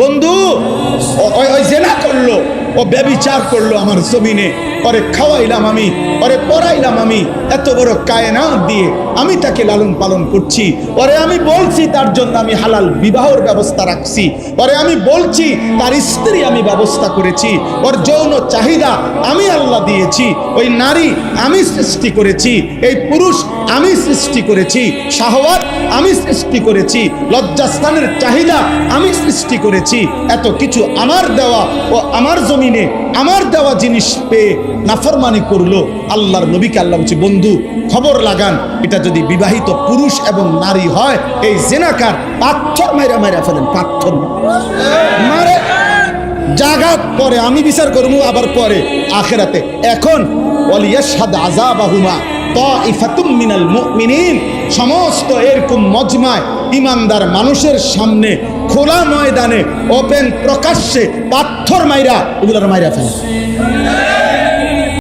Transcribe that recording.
বন্ধু ওই জেনা করলো, ও ব্যভিচার করলো আমার জমিনে, ওরে খাওয়াইলাম আমি, ওরে পড়াইলাম আমি, এত বড় কায়নাত দিয়ে আমি তাকে লালন পালন করছি, ওরে আমি বলছি তার জন্য আমি হালাল বিবাহের ব্যবস্থা রাখছি, ওরে আমি বলছি তার স্ত্রী আমি ব্যবস্থা করেছি, ওর যৌন চাহিদা আমি আল্লাহ দিয়েছি, ওই নারী আমি সৃষ্টি করেছি, এই পুরুষ আমি সৃষ্টি করেছি, শাহওয়াত আমি সৃষ্টি করেছি, লজ্জাস্থানের চাহিদা আমি সৃষ্টি করেছি, এত কিছু আমার দেওয়া ও আমার জমিনে আমার দেওয়া জিনিস পেয়ে নাফরমানি করলো। আল্লাহর নবীকে আল্লাহ বলছে, বন্ধু খবর লাগান, এটা যদি বিবাহিত পুরুষ এবং নারী হয়, এই জেনাকার পাথর মাইরা মাইরা ফেলেন, পাথর মারে জাগাত পরে আমি বিচার করবো, আবার পরে আখিরাতে। এখন ওয়ালিয়াশহাদ আযাবাহুমা তাইফাতুম মিনাল মুমিনিন, সমস্ত এরকম মজমায় ইমানদার মানুষের সামনে খোলা ময়দানে ওপেন প্রকাশ্যে পাথর মাইরা ওগুলোর মাইরা ফেলে।